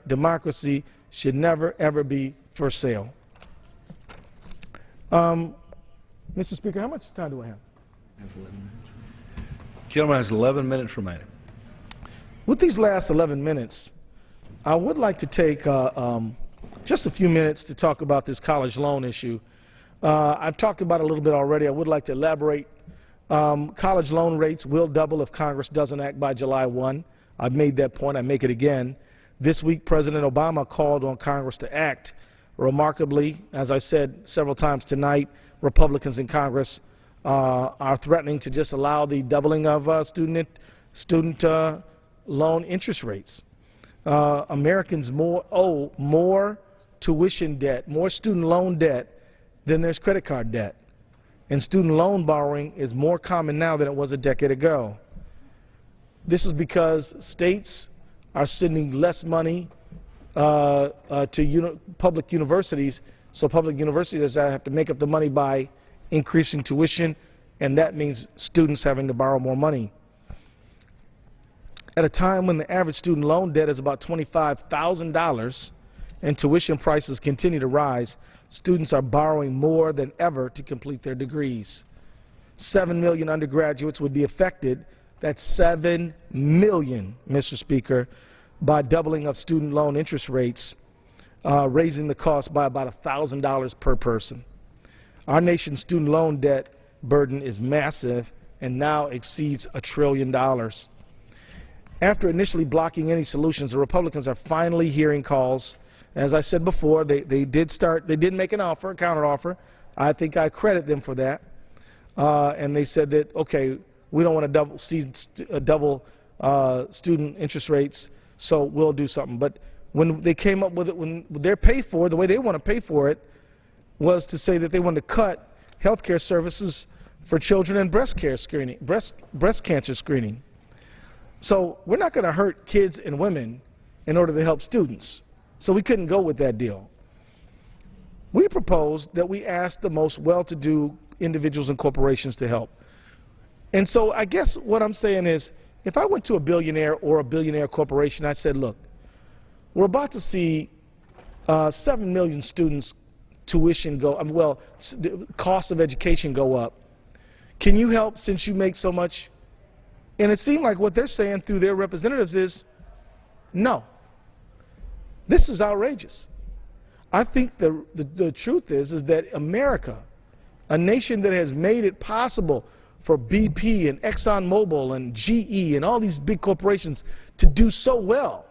democracy should never, ever be for sale. Mr. Speaker, how much time do I have? I have 11 minutes. Gentleman has 11 minutes remaining. With these last 11 minutes, I would like to take just a few minutes to talk about this college loan issue. I've talked about it a little bit already. I would like to elaborate. College loan rates will double if Congress doesn't act by July 1. I've made that point. I make it again. This week, President Obama called on Congress to act. Remarkably, as I said several times tonight, Republicans in Congress are threatening to just allow the doubling of student loan interest rates. Americans owe more tuition debt, more student loan debt than there's credit card debt. And student loan borrowing is more common now than it was a decade ago. This is because states are sending less money to public universities, so public universities have to make up the money by increasing tuition, and that means students having to borrow more money. At a time when the average student loan debt is about $25,000 and tuition prices continue to rise, students are borrowing more than ever to complete their degrees. 7 million undergraduates would be affected. That's 7 million, Mr. Speaker, by doubling of student loan interest rates, raising the cost by about $1,000 per person. Our nation's student loan debt burden is massive and now exceeds $1 trillion. After initially blocking any solutions, the Republicans are finally hearing calls. As I said before, they did make an offer, a counteroffer. I think I credit them for that. And they said that, okay, we don't want to double student interest rates, so we'll do something. But when they came up with it, when they're paid for, the way they want to pay for it was to say that they want to cut health care services for children and breast cancer screening. So we're not going to hurt kids and women in order to help students. So we couldn't go with that deal. We proposed that we ask the most well-to-do individuals and corporations to help. And so I guess what I'm saying is, if I went to a billionaire or a billionaire corporation, I said, look, we're about to see 7 million students' tuition go, the cost of education go up. Can you help since you make so much? And it seemed like what they're saying through their representatives is, no. This is outrageous. I think the truth is that America, a nation that has made it possible for BP and ExxonMobil and GE and all these big corporations to do so well,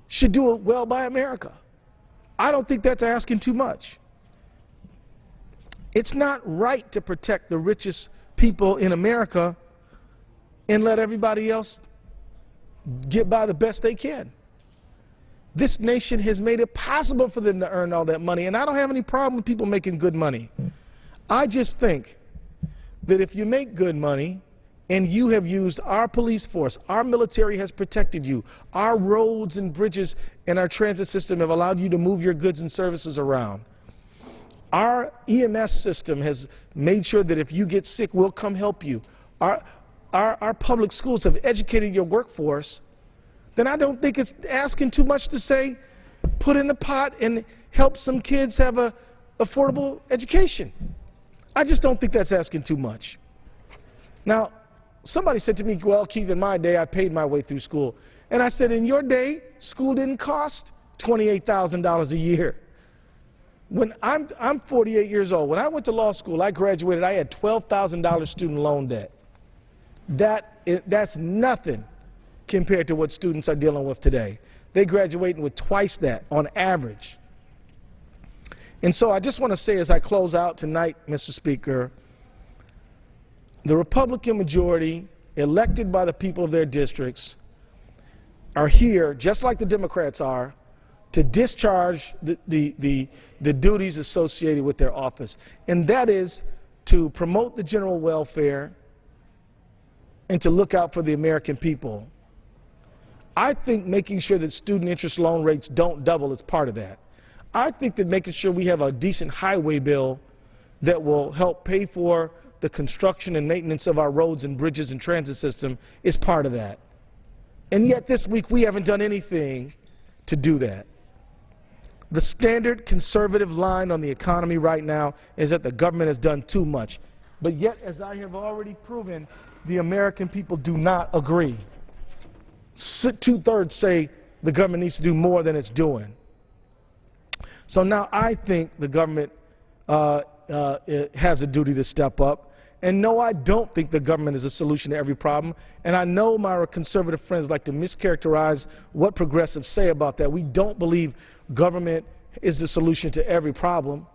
should do it well by America. I don't think that's asking too much. It's not right to protect the richest people in America and let everybody else get by the best they can. This nation has made it possible for them to earn all that money, and I don't have any problem with people making good money. I just think that if you make good money and you have used our police force, our military has protected you, our roads and bridges and our transit system have allowed you to move your goods and services around, our EMS system has made sure that if you get sick, we'll come help you, our public schools have educated your workforce, then I don't think it's asking too much to say put in the pot and help some kids have a affordable education. I just don't think that's asking too much. Now, somebody said to me, well, Keith, in my day, I paid my way through school. And I said, in your day, school didn't cost $28,000 a year. When I'm 48 years old. When I went to law school, I graduated, I had $12,000 student loan debt. That's nothing compared to what students are dealing with today. They graduating with twice that on average. And so I just want to say as I close out tonight, Mr. Speaker, the Republican majority elected by the people of their districts are here, just like the Democrats are, to discharge the duties associated with their office. And that is to promote the general welfare and to look out for the American people. I think making sure that student interest loan rates don't double is part of that. I think that making sure we have a decent highway bill that will help pay for the construction and maintenance of our roads and bridges and transit system is part of that. And yet this week we haven't done anything to do that. The standard conservative line on the economy right now is that the government has done too much. But yet, as I have already proven, the American people do not agree. Two-thirds say the government needs to do more than it's doing. So now I think the government has a duty to step up. And no, I don't think the government is a solution to every problem. And I know my conservative friends like to mischaracterize what progressives say about that. We don't believe government is the solution to every problem,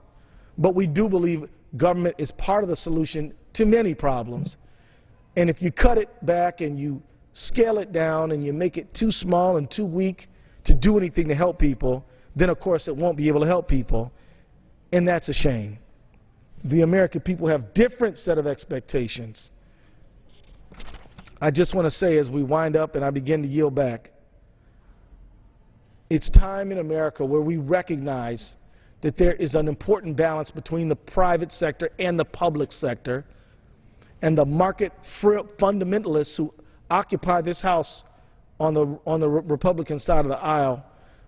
but we do believe government is part of the solution to many problems. And if you cut it back and you scale it down and you make it too small and too weak to do anything to help people, then of course it won't be able to help people, and that's a shame. The American people have different set of expectations. I just want to say as we wind up and I begin to yield back, it's time in America where we recognize that there is an important balance between the private sector and the public sector, and the market fundamentalists who occupy this House on the Republican side of the aisle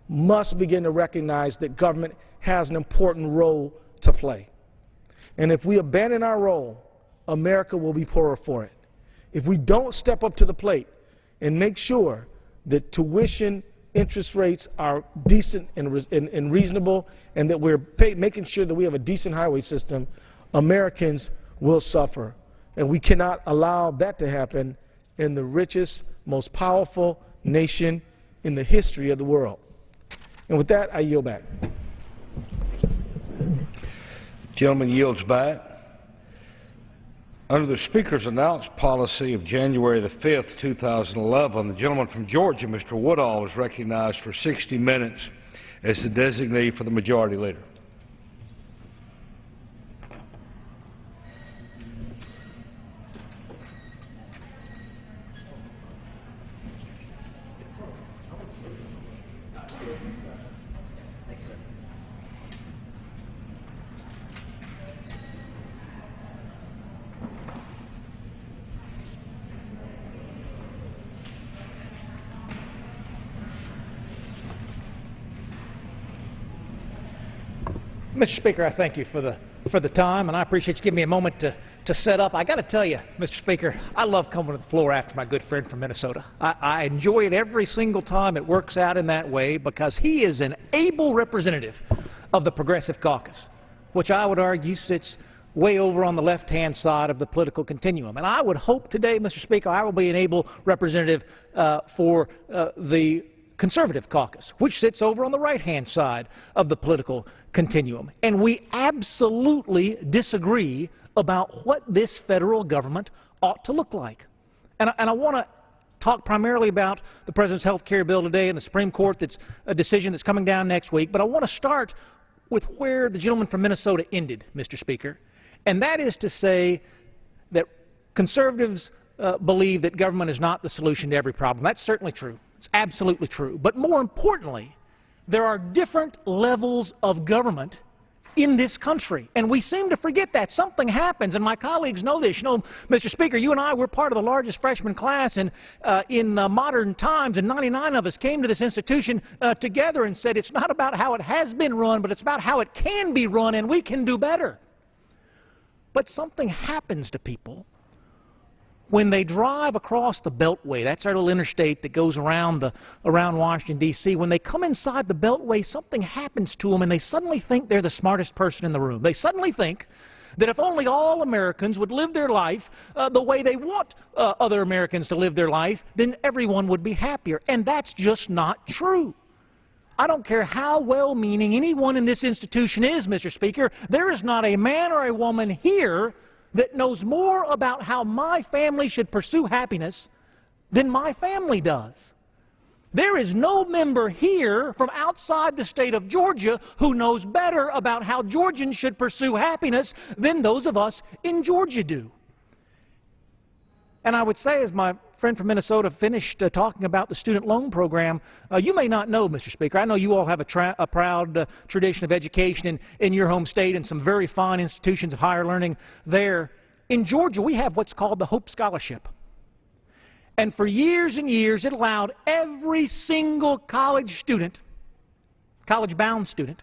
must begin to recognize that government has an important role to play. And if we abandon our role, America will be poorer for it. If we don't step up to the plate and make sure that tuition interest rates are decent and reasonable, and that we're making sure that we have a decent highway system, Americans will suffer. And we cannot allow that to happen in the richest, most powerful nation in the history of the world. And with that, I yield back. Gentleman yields back. Under the Speaker's announced policy of January the 5th, 2011, the gentleman from Georgia, Mr. Woodall, is recognized for 60 minutes as the designee for the Majority Leader. Mr. Speaker, I thank you for the time, and I appreciate you giving me a moment to set up. I got to tell you, Mr. Speaker, I love coming to the floor after my good friend from Minnesota. I enjoy it every single time it works out in that way, because he is an able representative of the Progressive Caucus, which I would argue sits way over on the left-hand side of the political continuum. And I would hope today, Mr. Speaker, I will be an able representative for the Conservative Caucus, which sits over on the right-hand side of the political continuum. And we absolutely disagree about what this federal government ought to look like. And I want to talk primarily about the President's health care bill today and the Supreme Court, that's a decision that's coming down next week. But I want to start with where the gentleman from Minnesota ended, Mr. Speaker. And that is to say that conservatives believe that government is not the solution to every problem. That's certainly true. It's absolutely true. But more importantly, there are different levels of government in this country, and we seem to forget that. Something happens, and my colleagues know this. You know, Mr. Speaker, you and I were part of the largest freshman class in modern times, and 99 of us came to this institution together and said it's not about how it has been run, but it's about how it can be run, and we can do better. But something happens to people when they drive across the Beltway. That's our little interstate that goes around Washington, D.C. When they come inside the Beltway, something happens to them, and they suddenly think they're the smartest person in the room. They suddenly think that if only all Americans would live their life the way they want other Americans to live their life, then everyone would be happier. And that's just not true. I don't care how well-meaning anyone in this institution is, Mr. Speaker, there is not a man or a woman here that knows more about how my family should pursue happiness than my family does. There is no member here from outside the state of Georgia who knows better about how Georgians should pursue happiness than those of us in Georgia do. And I would say, as my friend from Minnesota finished talking about the student loan program, you may not know, Mr. Speaker, I know you all have a proud tradition of education in your home state and some very fine institutions of higher learning there. In Georgia, we have what's called the Hope Scholarship. And for years and years, it allowed every single college student college-bound student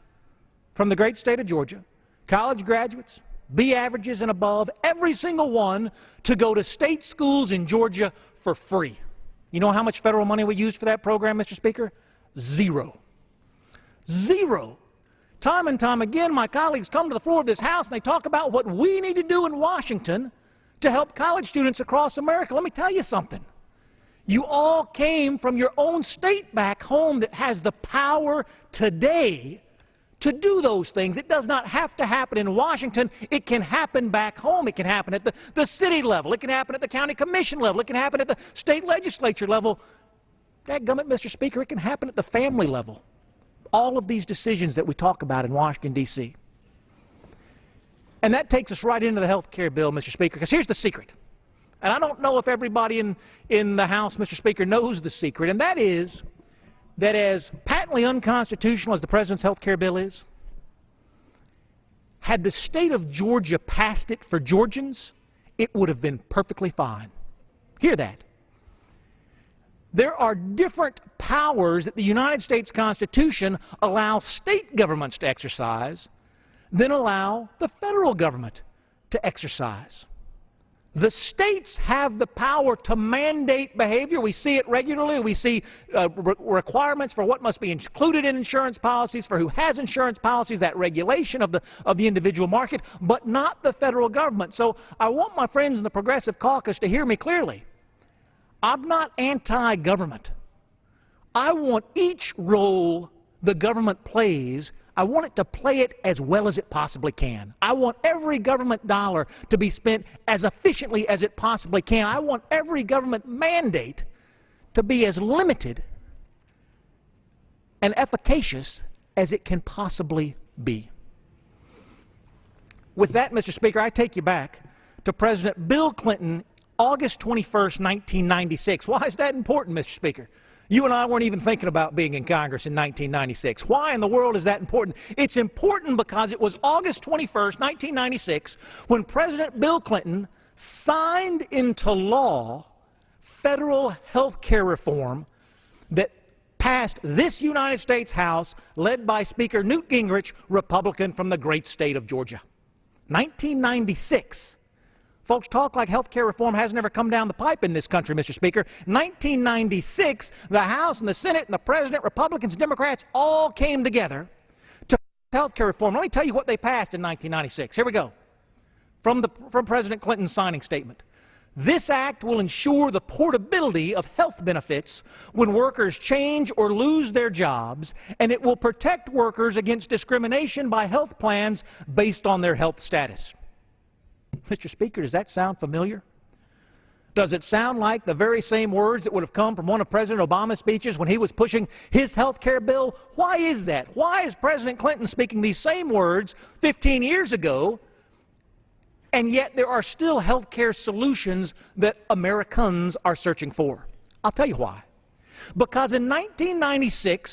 from the great state of Georgia, college graduates, B averages and above, every single one to go to state schools in Georgia for free. You know how much federal money we used for that program, Mr. Speaker? Zero. Zero. Time and time again, my colleagues come to the floor of this House and they talk about what we need to do in Washington to help college students across America. Let me tell you something. You all came from your own state back home that has the power today to do those things. It does not have to happen in Washington. It can happen back home. It can happen at the city level. It can happen at the county commission level. It can happen at the state legislature level. Dadgummit, Mr. Speaker, it can happen at the family level. All of these decisions that we talk about in Washington, D.C. And that takes us right into the health care bill, Mr. Speaker, because here's the secret. And I don't know if everybody in the House, Mr. Speaker, knows the secret, and that is that as patently unconstitutional as the President's health care bill is, had the state of Georgia passed it for Georgians, it would have been perfectly fine. Hear that. There are different powers that the United States Constitution allows state governments to exercise than allow the federal government to exercise. The states have the power to mandate behavior. We see it regularly. We see requirements for what must be included in insurance policies, for who has insurance policies, that regulation of the individual market, but not the federal government. So I want my friends in the Progressive Caucus to hear me clearly. I'm not anti-government. I want each role the government plays, I want it to play it as well as it possibly can. I want every government dollar to be spent as efficiently as it possibly can. I want every government mandate to be as limited and efficacious as it can possibly be. With that, Mr. Speaker, I take you back to President Bill Clinton, August 21st, 1996. Why is that important, Mr. Speaker? You and I weren't even thinking about being in Congress in 1996. Why in the world is that important? It's important because it was August 21st, 1996, when President Bill Clinton signed into law federal health care reform that passed this United States House, led by Speaker Newt Gingrich, Republican from the great state of Georgia. 1996. Folks talk like health care reform hasn't ever come down the pipe in this country, Mr. Speaker. 1996, the House and the Senate and the President, Republicans and Democrats, all came together to pass health care reform. Let me tell you what they passed in 1996. Here we go. From President Clinton's signing statement. This act will ensure the portability of health benefits when workers change or lose their jobs, and it will protect workers against discrimination by health plans based on their health status. Mr. Speaker, does that sound familiar? Does it sound like the very same words that would have come from one of President Obama's speeches when he was pushing his health care bill? Why is that? Why is President Clinton speaking these same words 15 years ago, and yet there are still health care solutions that Americans are searching for? I'll tell you why. Because in 1996,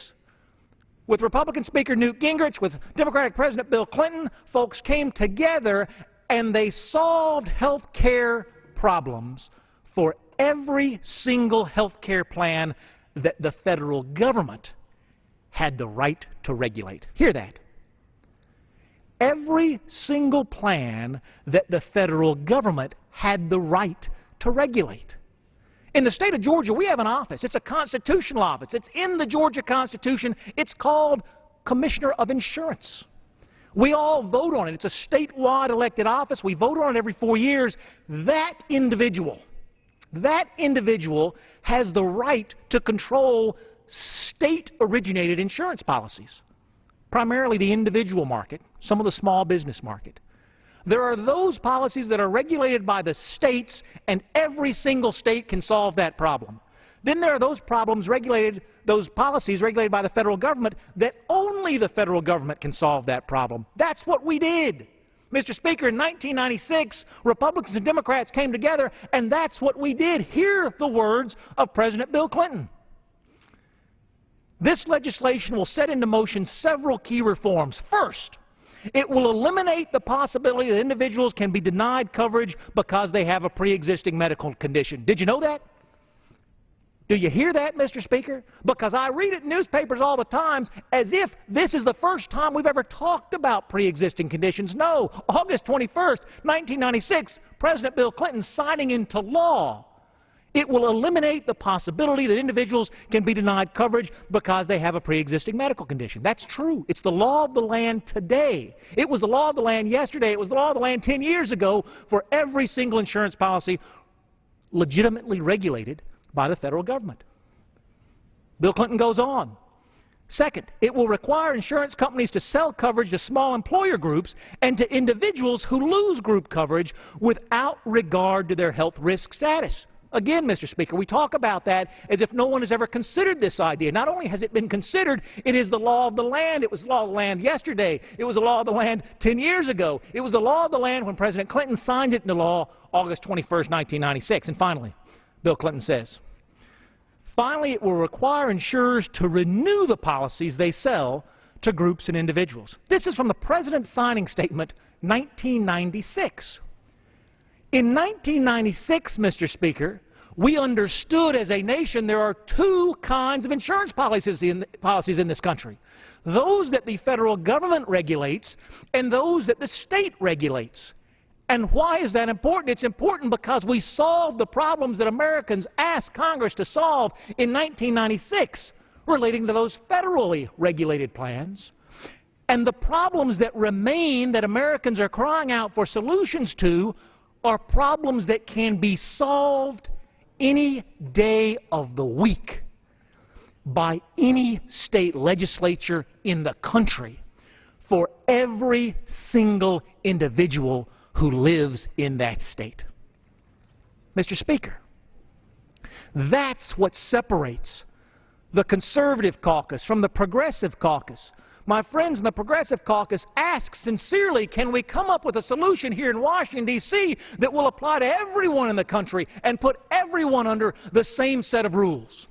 with Republican Speaker Newt Gingrich, with Democratic President Bill Clinton, folks came together and they solved health care problems for every single health care plan that the federal government had the right to regulate. Hear that. Every single plan that the federal government had the right to regulate. In the state of Georgia, we have an office. It's a constitutional office. It's in the Georgia Constitution. It's called Commissioner of Insurance. We all vote on it. It's a statewide elected office. We vote on it every 4 years. That individual has the right to control state-originated insurance policies, primarily the individual market, some of the small business market. There are those policies that are regulated by the states, and every single state can solve that problem. Then there are those policies regulated by the federal government that only the federal government can solve that problem. That's what we did. Mr. Speaker, in 1996, Republicans and Democrats came together, and that's what we did. Hear the words of President Bill Clinton. This legislation will set into motion several key reforms. First, it will eliminate the possibility that individuals can be denied coverage because they have a pre-existing medical condition. Did you know that? Do you hear that, Mr. Speaker? Because I read it in newspapers all the time as if this is the first time we've ever talked about pre-existing conditions. No, August 21st, 1996, President Bill Clinton signing into law. It will eliminate the possibility that individuals can be denied coverage because they have a pre-existing medical condition. That's true. It's the law of the land today. It was the law of the land yesterday. It was the law of the land 10 years ago for every single insurance policy legitimately regulated by the federal government. Bill Clinton goes on. Second, it will require insurance companies to sell coverage to small employer groups and to individuals who lose group coverage without regard to their health risk status. Again, Mr. Speaker, we talk about that as if no one has ever considered this idea. Not only has it been considered, it is the law of the land. It was the law of the land yesterday. It was the law of the land 10 years ago. It was the law of the land when President Clinton signed it into law August 21st, 1996. And finally, Bill Clinton says, finally, it will require insurers to renew the policies they sell to groups and individuals. This is from the President's signing statement, 1996. In 1996, Mr. Speaker, we understood as a nation there are two kinds of insurance policies in this country. Those that the federal government regulates and those that the state regulates. And why is that important? It's important because we solved the problems that Americans asked Congress to solve in 1996 relating to those federally regulated plans. And the problems that remain that Americans are crying out for solutions to are problems that can be solved any day of the week by any state legislature in the country for every single individual who lives in that state. Mr. Speaker, that's what separates the conservative caucus from the progressive caucus. My friends in the Progressive Caucus ask sincerely, can we come up with a solution here in Washington, D.C. that will apply to everyone in the country and put everyone under the same set of rules?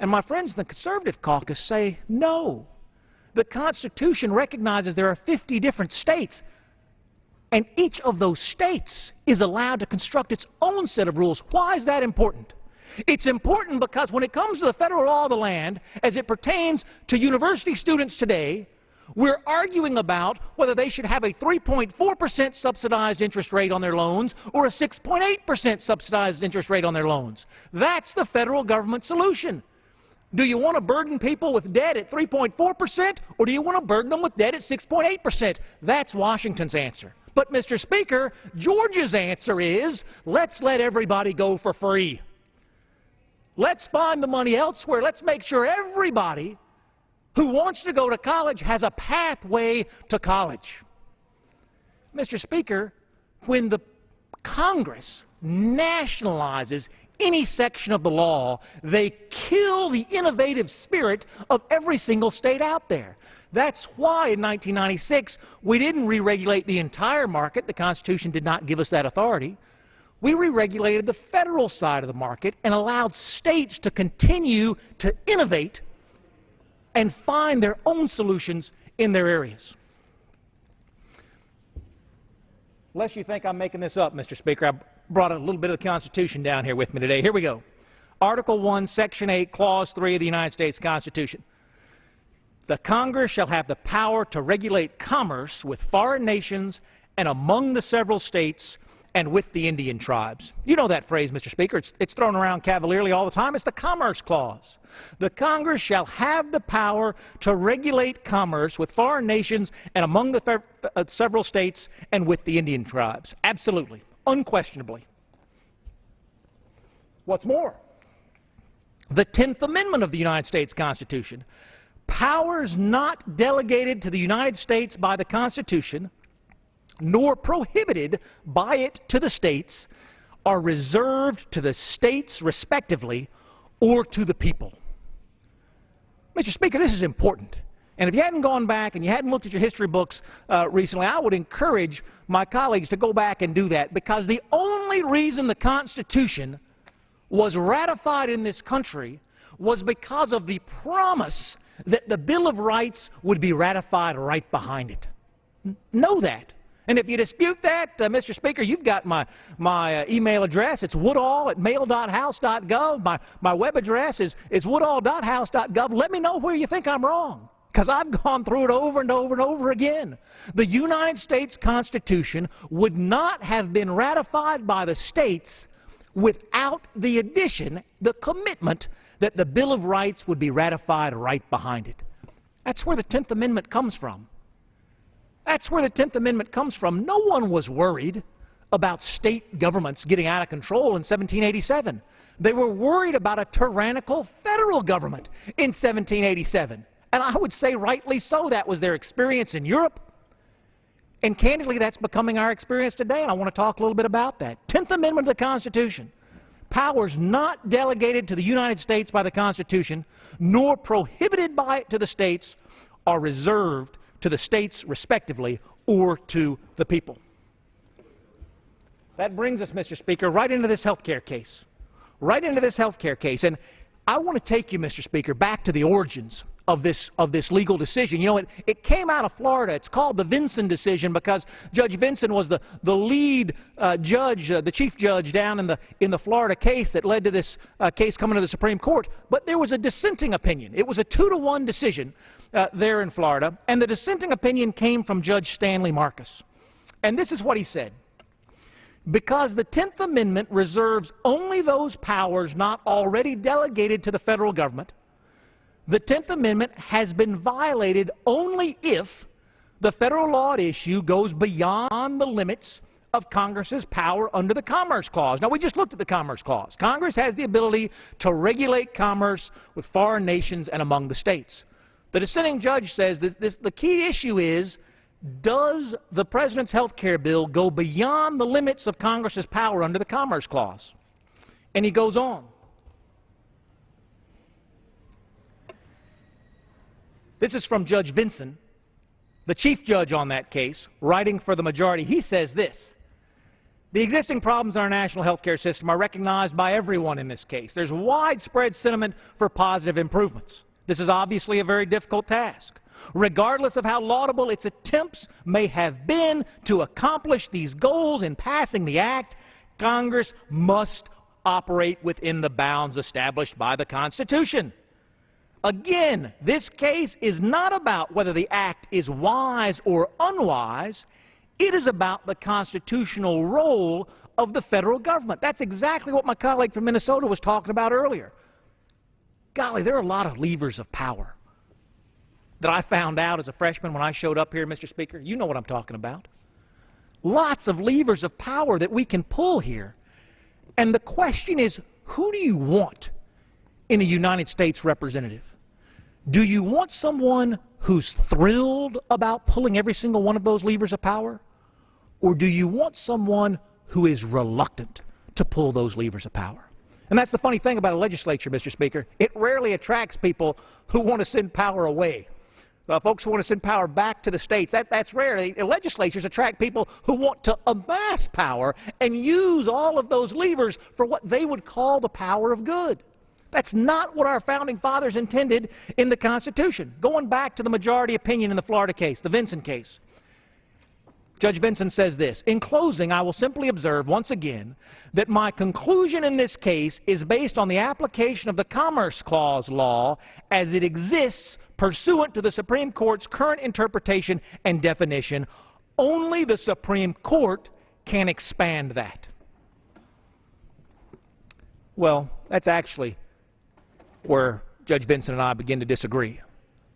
And my friends in the Conservative Caucus say, no. The Constitution recognizes there are 50 different states, and each of those states is allowed to construct its own set of rules. Why is that important? It's important because when it comes to the federal law of the land, as it pertains to university students today, we're arguing about whether they should have a 3.4% subsidized interest rate on their loans or a 6.8% subsidized interest rate on their loans. That's the federal government solution. Do you want to burden people with debt at 3.4% or do you want to burden them with debt at 6.8%? That's Washington's answer. But, Mr. Speaker, Georgia's answer is, let's let everybody go for free. Let's find the money elsewhere. Let's make sure everybody who wants to go to college has a pathway to college. Mr. Speaker, when the Congress nationalizes any section of the law, they kill the innovative spirit of every single state out there. That's why in 1996 we didn't re-regulate the entire market. The Constitution did not give us that authority. We re-regulated the federal side of the market and allowed states to continue to innovate and find their own solutions in their areas. Unless you think I'm making this up, Mr. Speaker, I brought a little bit of the Constitution down here with me today. Here we go. Article 1, Section 8, Clause 3 of the United States Constitution. The Congress shall have the power to regulate commerce with foreign nations and among the several states and with the Indian tribes. You know that phrase, Mr. Speaker. It's thrown around cavalierly all the time. It's the Commerce Clause. The Congress shall have the power to regulate commerce with foreign nations and among the several states and with the Indian tribes. Absolutely. Unquestionably. What's more, the 10th Amendment of the United States Constitution, powers not delegated to the United States by the Constitution nor prohibited by it to the states, are reserved to the states respectively or to the people. Mr. Speaker, this is important. And if you hadn't gone back and you hadn't looked at your history books recently, I would encourage my colleagues to go back and do that, because the only reason the Constitution was ratified in this country was because of the promise that the Bill of Rights would be ratified right behind it. Know that. And if you dispute that, Mr. Speaker, you've got my email address. It's woodall@mail.house.gov. My web address is woodall.house.gov. Let me know where you think I'm wrong, because I've gone through it over and over and over again. The United States Constitution would not have been ratified by the states without the addition, the commitment, that the Bill of Rights would be ratified right behind it. That's where the 10th Amendment comes from. That's where the 10th Amendment comes from. No one was worried about state governments getting out of control in 1787. They were worried about a tyrannical federal government in 1787. And I would say rightly so. That was their experience in Europe. And candidly, that's becoming our experience today, and I want to talk a little bit about that. 10th Amendment of the Constitution. Powers not delegated to the United States by the Constitution, nor prohibited by it to the states, are reserved to the states respectively or to the people. That brings us, Mr. Speaker, right into this health care case. Right into this health care case. And I want to take you, Mr. Speaker, back to the origins of this legal decision. You know, it came out of Florida. It's called the Vinson decision because Judge Vinson was the lead judge, the chief judge down in the Florida case that led to this case coming to the Supreme Court. But there was a dissenting opinion. It was a 2-to-1 decision there in Florida, and the dissenting opinion came from Judge Stanley Marcus. And this is what he said. Because the 10th Amendment reserves only those powers not already delegated to the federal government, the 10th Amendment has been violated only if the federal law at issue goes beyond the limits of Congress's power under the Commerce Clause. Now, we just looked at the Commerce Clause. Congress has the ability to regulate commerce with foreign nations and among the states. The dissenting judge says that the key issue is, does the President's health care bill go beyond the limits of Congress's power under the Commerce Clause? And he goes on. This is from Judge Vinson, the chief judge on that case, writing for the majority. He says this: the existing problems in our national health care system are recognized by everyone in this case. There's widespread sentiment for positive improvements. This is obviously a very difficult task. Regardless of how laudable its attempts may have been to accomplish these goals in passing the Act, Congress must operate within the bounds established by the Constitution. Again, this case is not about whether the Act is wise or unwise. It is about the constitutional role of the federal government. That's exactly what my colleague from Minnesota was talking about earlier. Golly, there are a lot of levers of power that I found out as a freshman when I showed up here, Mr. Speaker. You know what I'm talking about. Lots of levers of power that we can pull here. And the question is, who do you want in a United States representative? Do you want someone who's thrilled about pulling every single one of those levers of power? Or do you want someone who is reluctant to pull those levers of power? And that's the funny thing about a legislature, Mr. Speaker. It rarely attracts people who want to send power away. Folks who want to send power back to the states, that's rare. Legislatures attract people who want to amass power and use all of those levers for what they would call the power of good. That's not what our founding fathers intended in the Constitution. Going back to the majority opinion in the Florida case, the Vinson case, Judge Vinson says this: in closing, I will simply observe once again that my conclusion in this case is based on the application of the Commerce Clause law as it exists pursuant to the Supreme Court's current interpretation and definition. Only the Supreme Court can expand that. Well, that's actually where Judge Vinson and I begin to disagree.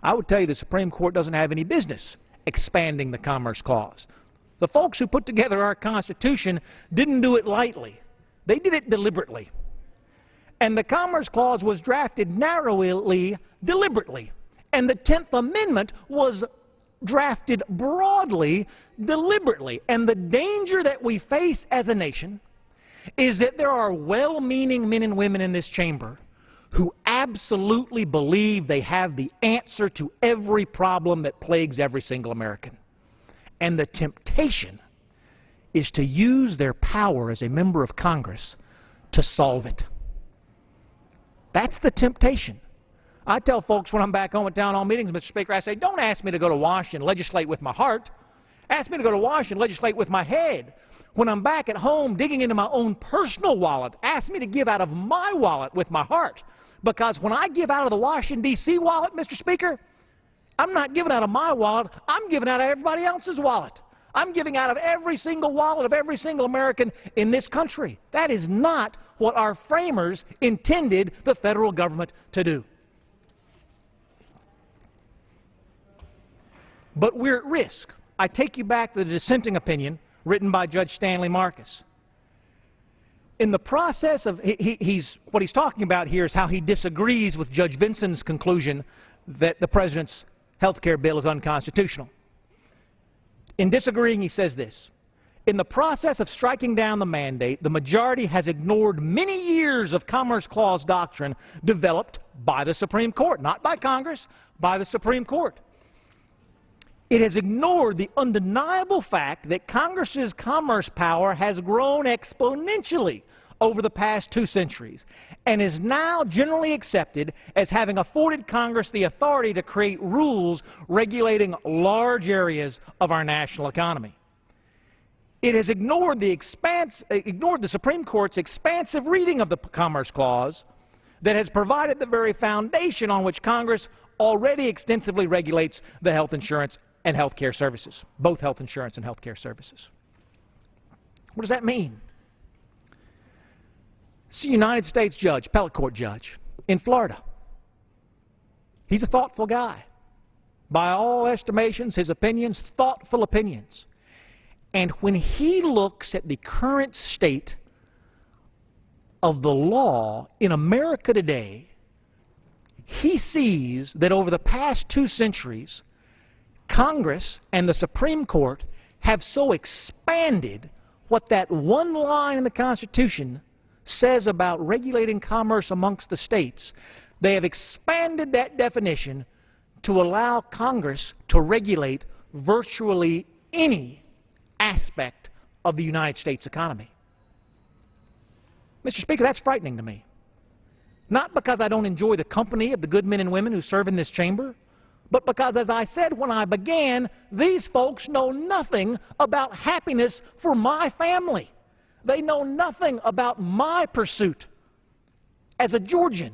I would tell you the Supreme Court doesn't have any business expanding the Commerce Clause. The folks who put together our Constitution didn't do it lightly. They did it deliberately. And the Commerce Clause was drafted narrowly, deliberately. And the 10th Amendment was drafted broadly, deliberately. And the danger that we face as a nation is that there are well-meaning men and women in this chamber who absolutely believe they have the answer to every problem that plagues every single American. And the temptation is to use their power as a member of Congress to solve it. That's the temptation. I tell folks when I'm back home at town hall meetings, Mr. Speaker, I say, don't ask me to go to Washington and legislate with my heart. Ask me to go to Washington and legislate with my head. When I'm back at home digging into my own personal wallet, ask me to give out of my wallet with my heart. Because when I give out of the Washington, D.C. wallet, Mr. Speaker, I'm not giving out of my wallet, I'm giving out of everybody else's wallet. I'm giving out of every single wallet of every single American in this country. That is not what our framers intended the federal government to do. But we're at risk. I take you back to the dissenting opinion written by Judge Stanley Marcus. In the process of, what he's talking about here is how he disagrees with Judge Vinson's conclusion that the President's health care bill is unconstitutional. In disagreeing, he says this: in the process of striking down the mandate, the majority has ignored many years of Commerce Clause doctrine developed by the Supreme Court, not by Congress, by the Supreme Court. It has ignored the undeniable fact that Congress's commerce power has grown exponentially over the past 2 centuries and is now generally accepted as having afforded Congress the authority to create rules regulating large areas of our national economy. It has ignored the Supreme Court's expansive reading of the Commerce Clause that has provided the very foundation on which Congress already extensively regulates the health insurance and health care services, both health insurance and health care services. What does that mean? It's a United States judge, appellate court judge in Florida. He's a thoughtful guy. By all estimations, his opinions, thoughtful opinions. And when he looks at the current state of the law in America today, he sees that over the past 2 centuries, Congress and the Supreme Court have so expanded what that one line in the Constitution says about regulating commerce amongst the states. They have expanded that definition to allow Congress to regulate virtually any aspect of the United States economy. Mr. Speaker, that's frightening to me. Not because I don't enjoy the company of the good men and women who serve in this chamber, but because, as I said when I began, these folks know nothing about happiness for my family. They know nothing about my pursuit as a Georgian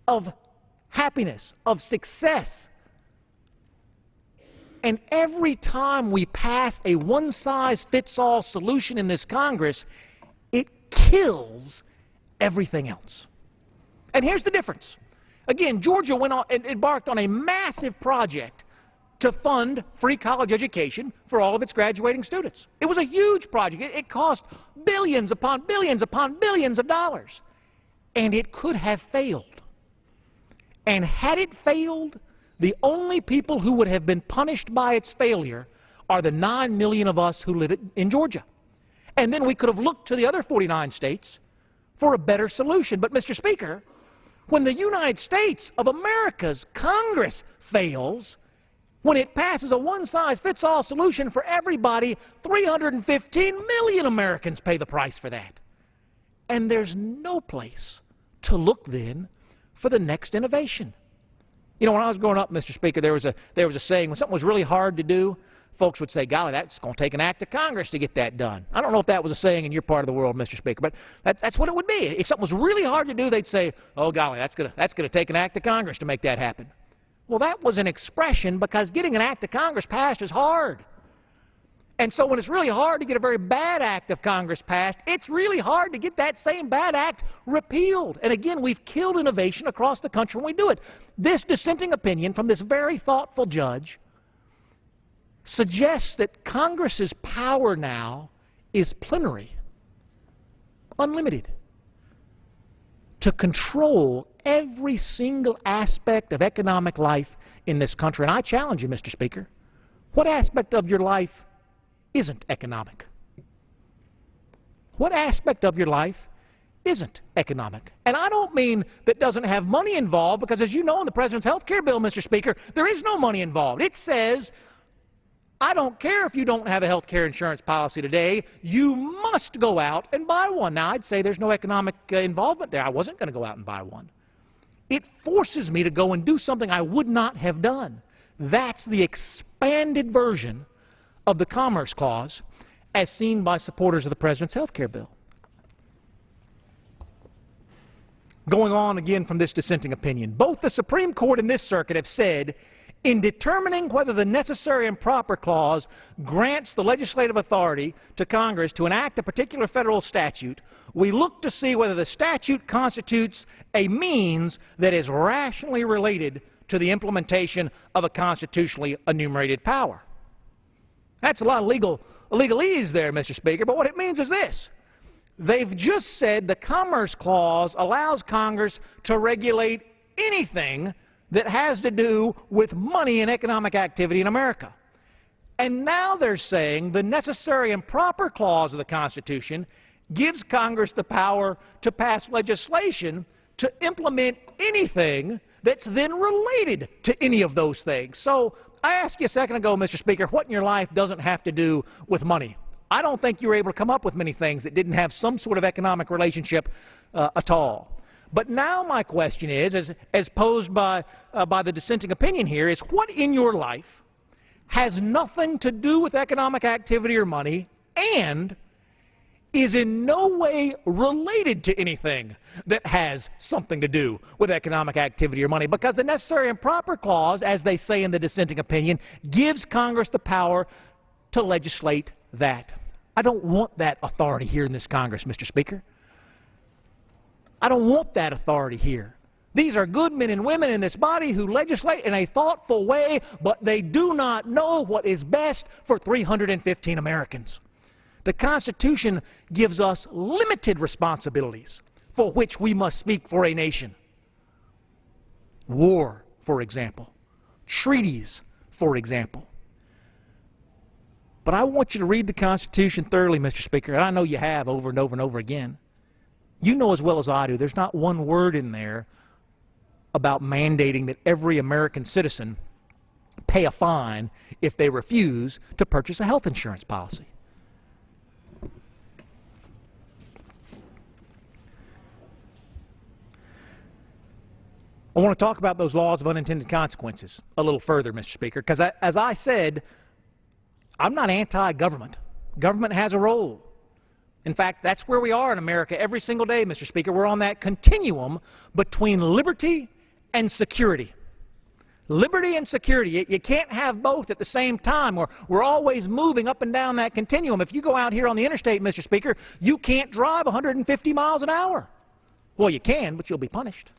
of happiness, of success. And every time we pass a one-size-fits-all solution in this Congress, it kills everything else. And here's the difference. Again, Georgia embarked on a massive project to fund free college education for all of its graduating students. It was a huge project. It cost billions upon billions upon billions of dollars. And it could have failed. And had it failed, the only people who would have been punished by its failure are the 9 million of us who live in Georgia. And then we could have looked to the other 49 states for a better solution. But, Mr. Speaker, when the United States of America's Congress fails, when it passes a one-size-fits-all solution for everybody, 315 million Americans pay the price for that. And there's no place to look then for the next innovation. You know, when I was growing up, Mr. Speaker, there was a saying, when something was really hard to do, folks would say, golly, that's going to take an act of Congress to get that done. I don't know if that was a saying in your part of the world, Mr. Speaker, but that's what it would be. If something was really hard to do, they'd say, oh, golly, that's going to take an act of Congress to make that happen. Well, that was an expression because getting an act of Congress passed is hard. And so when it's really hard to get a very bad act of Congress passed, it's really hard to get that same bad act repealed. And again, we've killed innovation across the country when we do it. This dissenting opinion from this very thoughtful judge suggests that Congress's power now is plenary, unlimited, to control every single aspect of economic life in this country. And I challenge you, Mr. Speaker, what aspect of your life isn't economic? What aspect of your life isn't economic? And I don't mean that doesn't have money involved, because as you know in the President's health care bill, Mr. Speaker, there is no money involved. It says, I don't care if you don't have a health care insurance policy today, you must go out and buy one. Now, I'd say there's no economic involvement there. I wasn't going to go out and buy one. It forces me to go and do something I would not have done. That's the expanded version of the Commerce Clause as seen by supporters of the President's health care bill. Going on again from this dissenting opinion, both the Supreme Court and this circuit have said, in determining whether the necessary and proper clause grants the legislative authority to Congress to enact a particular federal statute, we look to see whether the statute constitutes a means that is rationally related to the implementation of a constitutionally enumerated power. That's a lot of legalese there, Mr. Speaker, but what it means is this. They've just said the Commerce Clause allows Congress to regulate anything that has to do with money and economic activity in America. And now they're saying the necessary and proper clause of the Constitution gives Congress the power to pass legislation to implement anything that's then related to any of those things. So I asked you a second ago, Mr. Speaker, what in your life doesn't have to do with money? I don't think you were able to come up with many things that didn't have some sort of economic relationship at all. But now my question is, as posed by the dissenting opinion here, is what in your life has nothing to do with economic activity or money and is in no way related to anything that has something to do with economic activity or money? Because the necessary and proper clause, as they say in the dissenting opinion, gives Congress the power to legislate that. I don't want that authority here in this Congress, Mr. Speaker. I don't want that authority here. These are good men and women in this body who legislate in a thoughtful way, but they do not know what is best for 315 Americans. The Constitution gives us limited responsibilities for which we must speak for a nation. War, for example. Treaties, for example. But I want you to read the Constitution thoroughly, Mr. Speaker, and I know you have over and over and over again. You know as well as I do, there's not one word in there about mandating that every American citizen pay a fine if they refuse to purchase a health insurance policy. I want to talk about those laws of unintended consequences a little further, Mr. Speaker, because as I said, I'm not anti-government. Government has a role. In fact, that's where we are in America every single day, Mr. Speaker. We're on that continuum between liberty and security. Liberty and security. You can't have both at the same time. We're always moving up and down that continuum. If you go out here on the interstate, Mr. Speaker, you can't drive 150 miles an hour. Well, you can, but you'll be punished.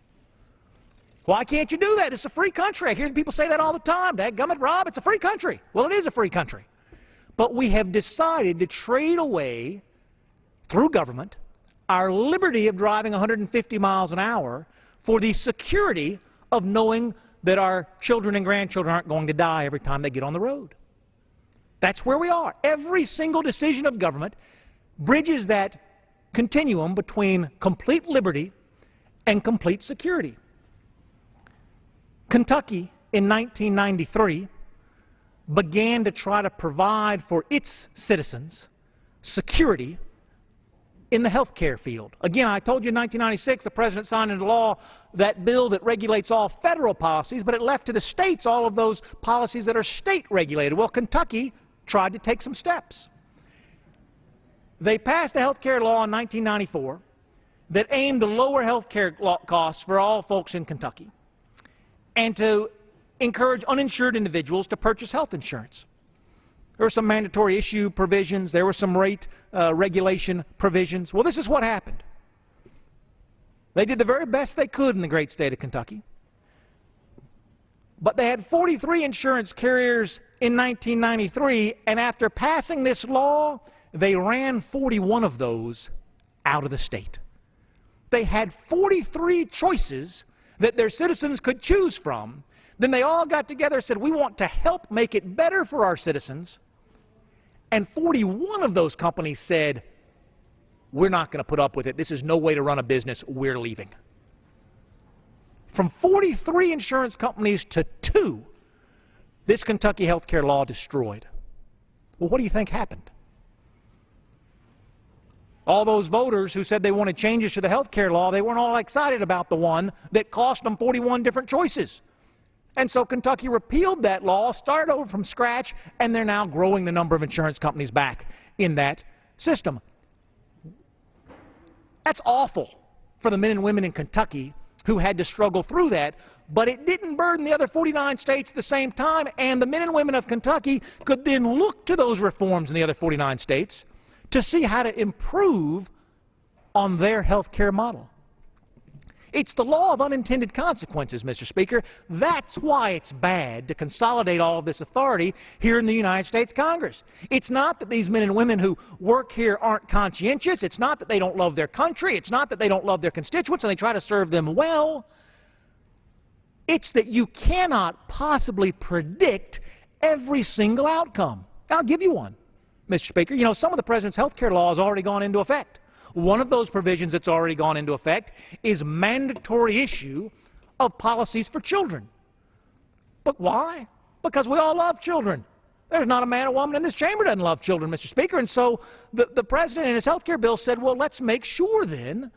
Why can't you do that? It's a free country. I hear people say that all the time. Dadgummit, Rob, it's a free country. Well, it is a free country. But we have decided to trade away, through government, our liberty of driving 150 miles an hour for the security of knowing that our children and grandchildren aren't going to die every time they get on the road. That's where we are. Every single decision of government bridges that continuum between complete liberty and complete security. Kentucky, in 1993, began to try to provide for its citizens security in the health care field. Again, I told you in 1996 the President signed into law that bill that regulates all federal policies, but it left to the states all of those policies that are state-regulated. Well, Kentucky tried to take some steps. They passed a health care law in 1994 that aimed to lower health care costs for all folks in Kentucky and to encourage uninsured individuals to purchase health insurance. There were some mandatory issue provisions. There were some rate regulation provisions. Well, this is what happened. They did the very best they could in the great state of Kentucky. But they had 43 insurance carriers in 1993, and after passing this law, they ran 41 of those out of the state. They had 43 choices that their citizens could choose from. Then they all got together and said, we want to help make it better for our citizens. And 41 of those companies said, we're not going to put up with it. This is no way to run a business. We're leaving. From 43 insurance companies to 2, this Kentucky health care law destroyed. Well, what do you think happened? All those voters who said they wanted changes to the health care law, they weren't all excited about the one that cost them 41 different choices. And so Kentucky repealed that law, started over from scratch, and they're now growing the number of insurance companies back in that system. That's awful for the men and women in Kentucky who had to struggle through that, but it didn't burden the other 49 states at the same time, and the men and women of Kentucky could then look to those reforms in the other 49 states to see how to improve on their health care model. It's the law of unintended consequences, Mr. Speaker. That's why it's bad to consolidate all of this authority here in the United States Congress. It's not that these men and women who work here aren't conscientious. It's not that they don't love their country. It's not that they don't love their constituents and they try to serve them well. It's that you cannot possibly predict every single outcome. I'll give you one, Mr. Speaker. You know, some of the President's health care law has already gone into effect. One of those provisions that's already gone into effect is mandatory issue of policies for children. But why? Because we all love children. There's not a man or woman in this chamber that doesn't love children, Mr. Speaker. And so the President in his health care bill said, well, let's make sure then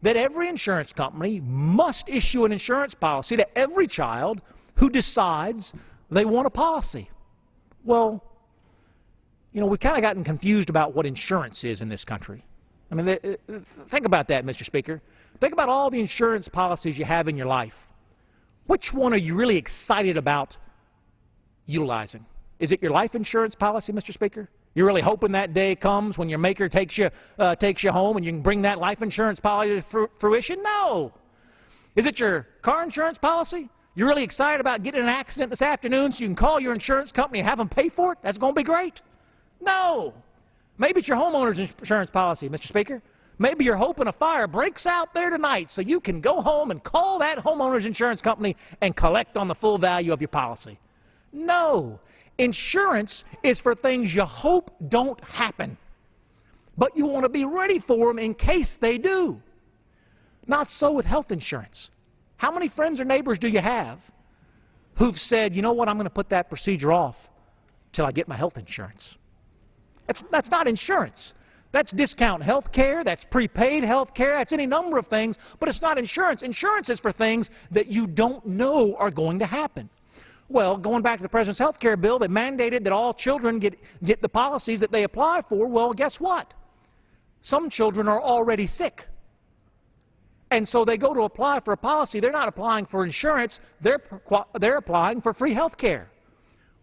that every insurance company must issue an insurance policy to every child who decides they want a policy. Well, you know, we've kind of gotten confused about what insurance is in this country. I mean, think about that, Mr. Speaker. Think about all the insurance policies you have in your life. Which one are you really excited about utilizing? Is it your life insurance policy, Mr. Speaker? You're really hoping that day comes when your maker takes you home and you can bring that life insurance policy to fruition? No. Is it your car insurance policy? You're really excited about getting in an accident this afternoon so you can call your insurance company and have them pay for it? That's going to be great. No. Maybe it's your homeowner's insurance policy, Mr. Speaker. Maybe you're hoping a fire breaks out there tonight so you can go home and call that homeowner's insurance company and collect on the full value of your policy. No. Insurance is for things you hope don't happen, but you want to be ready for them in case they do. Not so with health insurance. How many friends or neighbors do you have who've said, you know what, I'm going to put that procedure off till I get my health insurance? That's not insurance. That's discount health care, that's prepaid health care, that's any number of things, but it's not insurance. Insurance is for things that you don't know are going to happen. Well, going back to the President's health care bill that mandated that all children get the policies that they apply for, well, guess what? Some children are already sick. And so they go to apply for a policy. They're not applying for insurance. They're applying for free health care.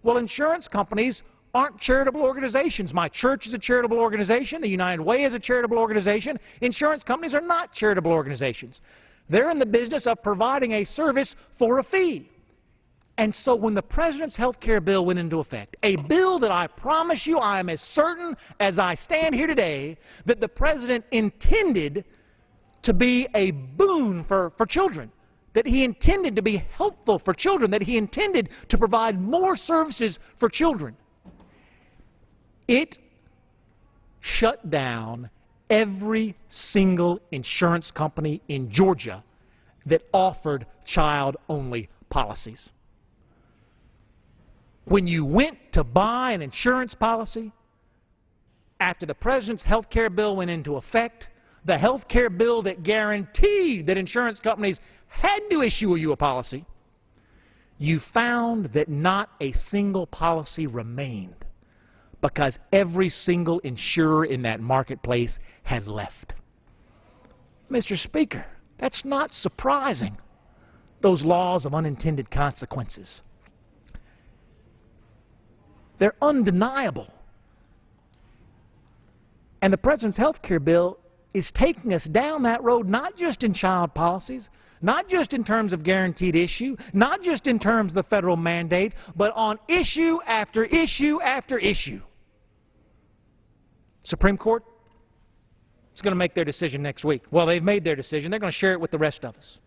Well, insurance companies aren't charitable organizations. My church is a charitable organization. The United Way is a charitable organization. Insurance companies are not charitable organizations. They're in the business of providing a service for a fee. And so when the President's health care bill went into effect, a bill that I promise you I am as certain as I stand here today that the President intended to be a boon for children, that he intended to be helpful for children, that he intended to provide more services for children, it shut down every single insurance company in Georgia that offered child-only policies. When you went to buy an insurance policy, after the President's health care bill went into effect, the health care bill that guaranteed that insurance companies had to issue you a policy, you found that not a single policy remained because every single insurer in that marketplace has left. Mr. Speaker, that's not surprising, those laws of unintended consequences. They're undeniable. And the President's health care bill is taking us down that road, not just in child policies, not just in terms of guaranteed issue, not just in terms of the federal mandate, but on issue after issue after issue. Supreme Court is going to make their decision next week. Well, they've made their decision. They're going to share it with the rest of us.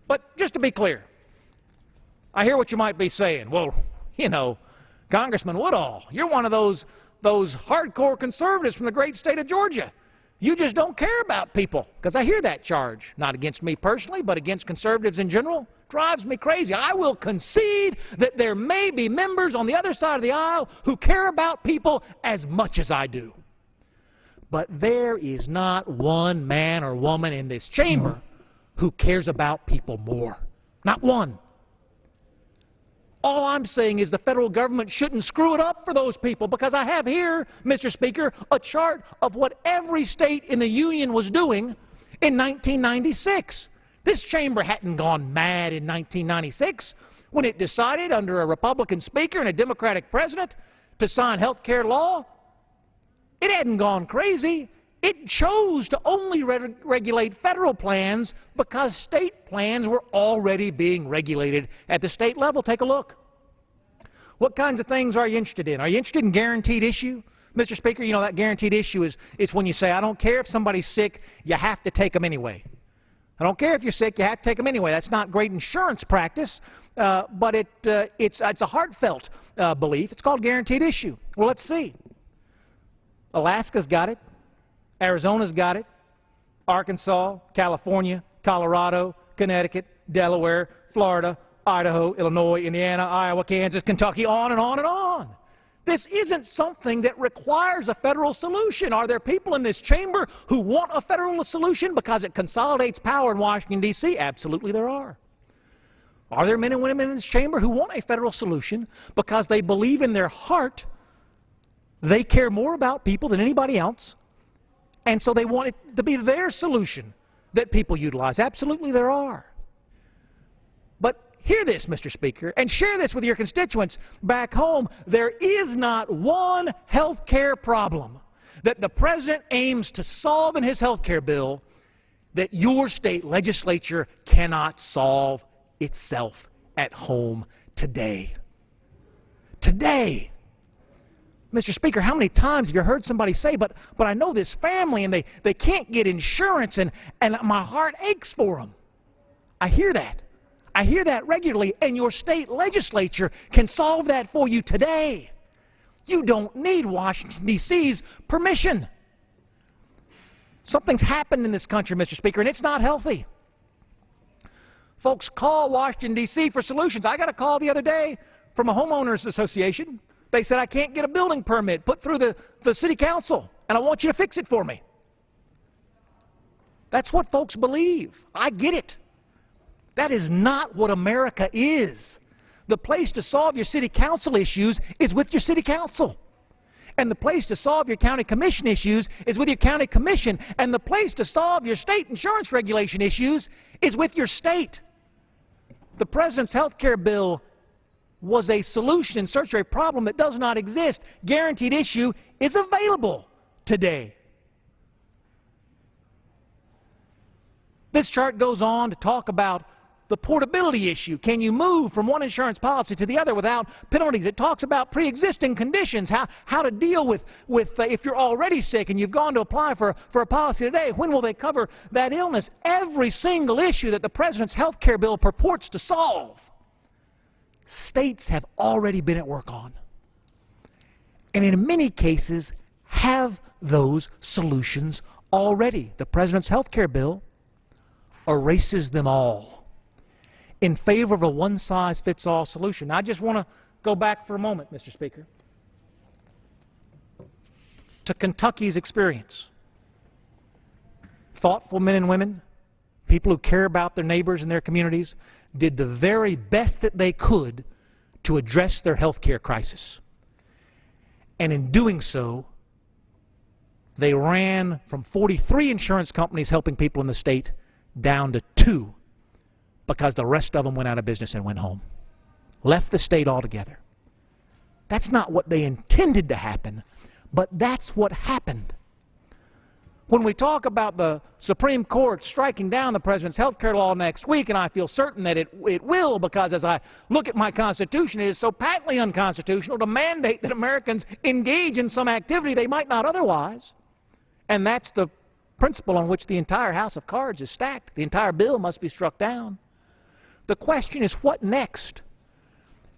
But just to be clear, I hear what you might be saying. Well, you know, Congressman Woodall, you're one of those hardcore conservatives from the great state of Georgia. You just don't care about people. Because I hear that charge, not against me personally, but against conservatives in general. Drives me crazy. I will concede that there may be members on the other side of the aisle who care about people as much as I do. But there is not one man or woman in this chamber who cares about people more. Not one. All I'm saying is the federal government shouldn't screw it up for those people, because I have here, Mr. Speaker, a chart of what every state in the Union was doing in 1996. This chamber hadn't gone mad in 1996 when it decided under a Republican Speaker and a Democratic President to sign health care law. It hadn't gone crazy. It chose to only regulate federal plans because state plans were already being regulated at the state level. Take a look. What kinds of things are you interested in? Are you interested in guaranteed issue? Mr. Speaker, you know that guaranteed issue is when you say, I don't care if somebody's sick, you have to take them anyway. I don't care if you're sick, you have to take them anyway. That's not great insurance practice, but it's a heartfelt belief. It's called guaranteed issue. Well, let's see. Alaska's got it. Arizona's got it. Arkansas, California, Colorado, Connecticut, Delaware, Florida, Idaho, Illinois, Indiana, Iowa, Kansas, Kentucky, on and on and on. This isn't something that requires a federal solution. Are there people in this chamber who want a federal solution because it consolidates power in Washington, D.C.? Absolutely there are. Are there men and women in this chamber who want a federal solution because they believe in their heart they care more about people than anybody else, and so they want it to be their solution that people utilize? Absolutely there are. But hear this, Mr. Speaker, and share this with your constituents back home. There is not one health care problem that the President aims to solve in his health care bill that your state legislature cannot solve itself at home today. Today. Mr. Speaker, how many times have you heard somebody say, but I know this family and they can't get insurance and my heart aches for them? I hear that. I hear that regularly, and your state legislature can solve that for you today. You don't need Washington, D.C.'s permission. Something's happened in this country, Mr. Speaker, and it's not healthy. Folks call Washington, D.C. for solutions. I got a call the other day from a homeowners association. They said, I can't get a building permit put through the city council, and I want you to fix it for me. That's what folks believe. I get it. That is not what America is. The place to solve your city council issues is with your city council. And the place to solve your county commission issues is with your county commission. And the place to solve your state insurance regulation issues is with your state. The President's health care bill was a solution in search of a problem that does not exist. Guaranteed issue is available today. This chart goes on to talk about the portability issue. Can you move from one insurance policy to the other without penalties? It talks about pre-existing conditions, how to deal with if you're already sick and you've gone to apply for a policy today. When will they cover that illness? Every single issue that the President's health care bill purports to solve, states have already been at work on. And in many cases have those solutions already. The President's health care bill erases them all in favor of a one-size-fits-all solution. Now, I just want to go back for a moment, Mr. Speaker, to Kentucky's experience. Thoughtful men and women, people who care about their neighbors and their communities, did the very best that they could to address their health care crisis. And in doing so, they ran from 43 insurance companies helping people in the state down to 2, because the rest of them went out of business and went home. Left the state altogether. That's not what they intended to happen, but that's what happened. When we talk about the Supreme Court striking down the President's health care law next week, and I feel certain that it will, because as I look at my Constitution, it is so patently unconstitutional to mandate that Americans engage in some activity they might not otherwise. And that's the principle on which the entire house of cards is stacked. The entire bill must be struck down. The question is, what next?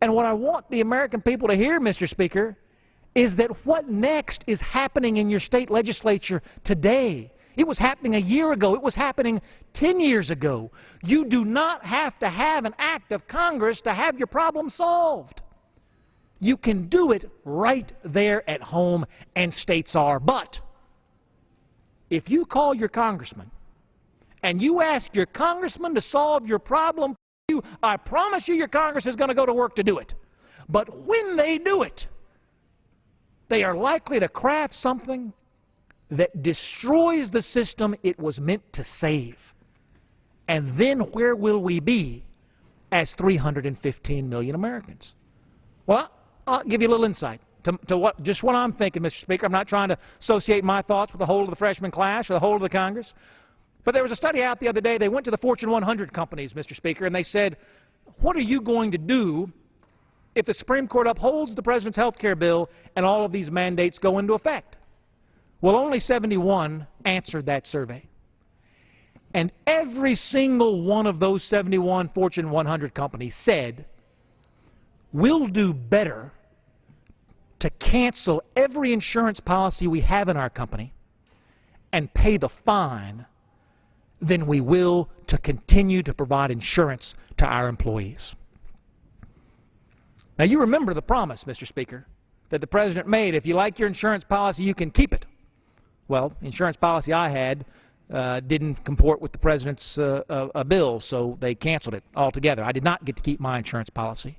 And what I want the American people to hear, Mr. Speaker, is that what next is happening in your state legislature today. It was happening a year ago. It was happening 10 years ago. You do not have to have an act of Congress to have your problem solved. You can do it right there at home, and states are. But if you call your congressman and you ask your congressman to solve your problem, I promise you your Congress is going to go to work to do it. But when they do it, they are likely to craft something that destroys the system it was meant to save. And then where will we be as 315 million Americans? Well, I'll give you a little insight to just what I'm thinking, Mr. Speaker. I'm not trying to associate my thoughts with the whole of the freshman class or the whole of the Congress. But there was a study out the other day. They went to the Fortune 100 companies, Mr. Speaker, and they said, what are you going to do if the Supreme Court upholds the President's health care bill and all of these mandates go into effect? Well, only 71 answered that survey. And every single one of those 71 Fortune 100 companies said, we'll do better to cancel every insurance policy we have in our company and pay the fine than we will to continue to provide insurance to our employees. Now, you remember the promise, Mr. Speaker, that the President made. If you like your insurance policy, you can keep it. Well, the insurance policy I had didn't comport with the President's bill, so they canceled it altogether. I did not get to keep my insurance policy.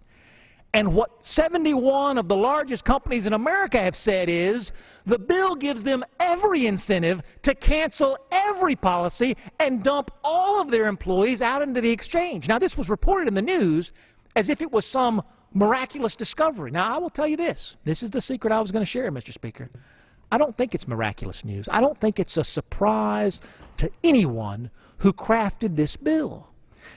And what 71 of the largest companies in America have said is the bill gives them every incentive to cancel every policy and dump all of their employees out into the exchange. Now, this was reported in the news as if it was some miraculous discovery. Now, I will tell you this. This is the secret I was going to share, Mr. Speaker. I don't think it's miraculous news. I don't think it's a surprise to anyone who crafted this bill.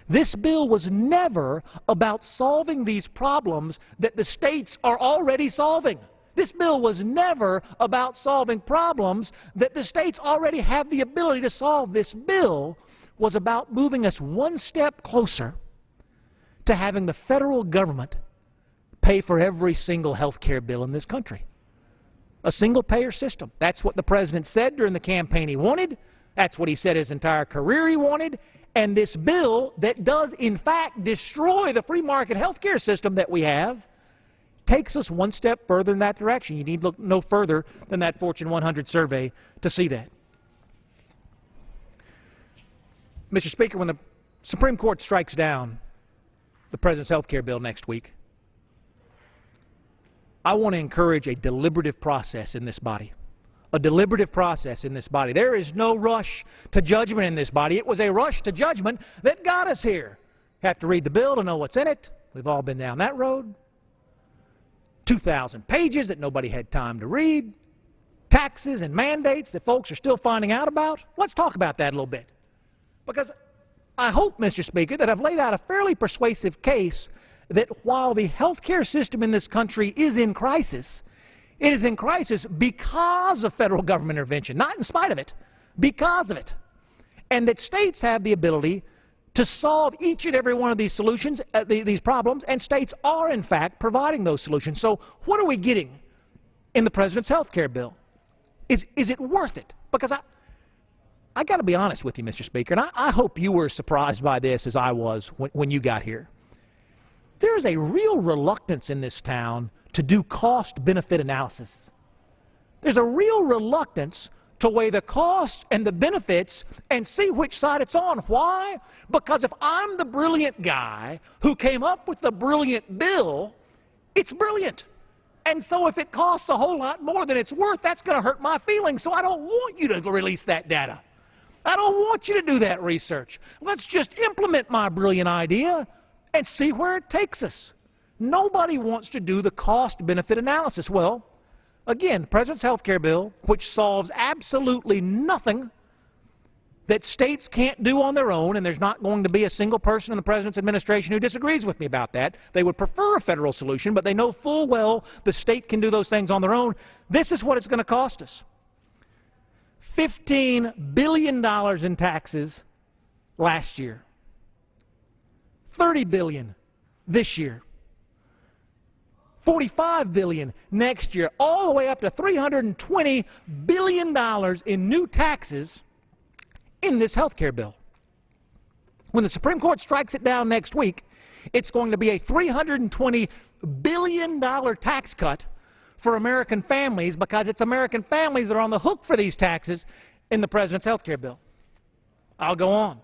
This bill was never about solving these problems that the states are already solving. This bill was never about solving problems that the states already have the ability to solve. This bill was about moving us one step closer to having the federal government pay for every single health care bill in this country. A single-payer system. That's what the President said during the campaign he wanted. That's what he said his entire career he wanted. And this bill that does, in fact, destroy the free market health care system that we have takes us one step further in that direction. You need to look no further than that Fortune 100 survey to see that. Mr. Speaker, when the Supreme Court strikes down the President's health care bill next week, I want to encourage a deliberative process in this body. A deliberative process in this body. There is no rush to judgment in this body. It was a rush to judgment that got us here. You have to read the bill to know what's in it. We've all been down that road. 2,000 pages that nobody had time to read. Taxes and mandates that folks are still finding out about. Let's talk about that a little bit. Because I hope, Mr. Speaker, that I've laid out a fairly persuasive case that while the health care system in this country is in crisis, it is in crisis because of federal government intervention, not in spite of it, because of it. And that states have the ability to solve each and every one of these solutions, these problems, and states are, in fact, providing those solutions. So what are we getting in the President's health care bill? Is it worth it? Because I got to be honest with you, Mr. Speaker, and I hope you were surprised by this as I was when you got here. There is a real reluctance in this town to do cost-benefit analysis. There's a real reluctance to weigh the costs and the benefits and see which side it's on. Why? Because if I'm the brilliant guy who came up with the brilliant bill, it's brilliant. And so if it costs a whole lot more than it's worth, that's going to hurt my feelings. So I don't want you to release that data. I don't want you to do that research. Let's just implement my brilliant idea and see where it takes us. Nobody wants to do the cost-benefit analysis. Well, again, the President's health care bill, which solves absolutely nothing that states can't do on their own, and there's not going to be a single person in the President's administration who disagrees with me about that. They would prefer a federal solution, but they know full well the state can do those things on their own. This is what it's going to cost us. $15 billion in taxes last year. $30 billion this year. $45 billion next year, all the way up to $320 billion in new taxes in this health care bill. When the Supreme Court strikes it down next week, it's going to be a $320 billion tax cut for American families, because it's American families that are on the hook for these taxes in the President's health care bill. I'll go on.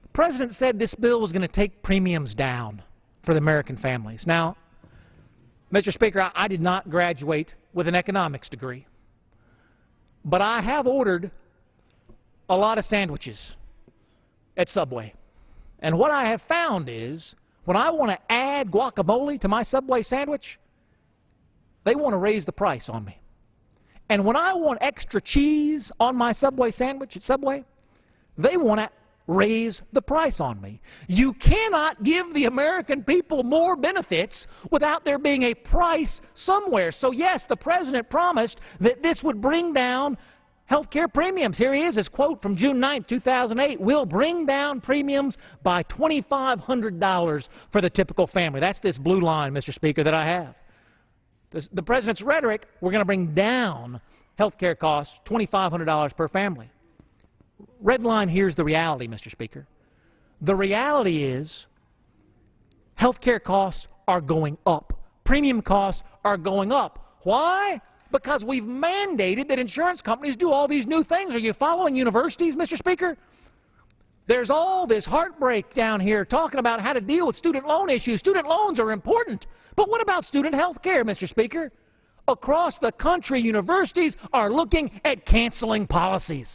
The President said this bill was going to take premiums down. for the American families. Now, Mr. Speaker, I did not graduate with an economics degree, but I have ordered a lot of sandwiches at Subway. And what I have found is, when I want to add guacamole to my Subway sandwich, they want to raise the price on me. And when I want extra cheese on my Subway sandwich at Subway, they want to raise the price on me. You cannot give the American people more benefits without there being a price somewhere. So yes, the President promised that this would bring down health care premiums. Here he is, his quote from June 9, 2008, "We'll bring down premiums by $2,500 for the typical family." That's this blue line, Mr. Speaker, that I have. The President's rhetoric, we're going to bring down health care costs $2,500 per family. Red line, here's the reality, Mr. Speaker. The reality is health care costs are going up. Premium costs are going up. Why? Because we've mandated that insurance companies do all these new things. Are you following universities, Mr. Speaker? There's all this heartbreak down here talking about how to deal with student loan issues. Student loans are important. But what about student health care, Mr. Speaker? Across the country, universities are looking at canceling policies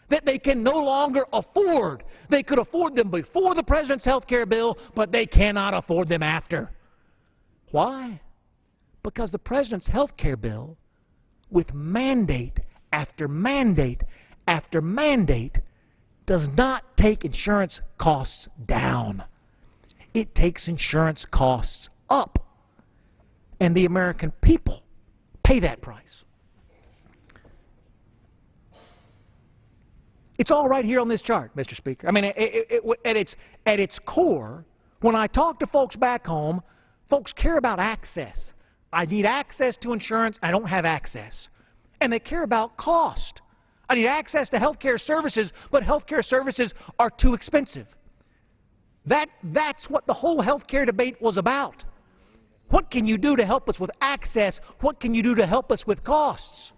that they can no longer afford. They could afford them before the President's health care bill, but they cannot afford them after. Why? Because the President's health care bill, with mandate after mandate after mandate, does not take insurance costs down. It takes insurance costs up. And the American people pay that price. It's all right here on this chart, Mr. Speaker. I mean, at its core, when I talk to folks back home, folks care about access. I need access to insurance. I don't have access. And they care about cost. I need access to health care services, but health care services are too expensive. That's what the whole health care debate was about. What can you do to help us with access? What can you do to help us with costs?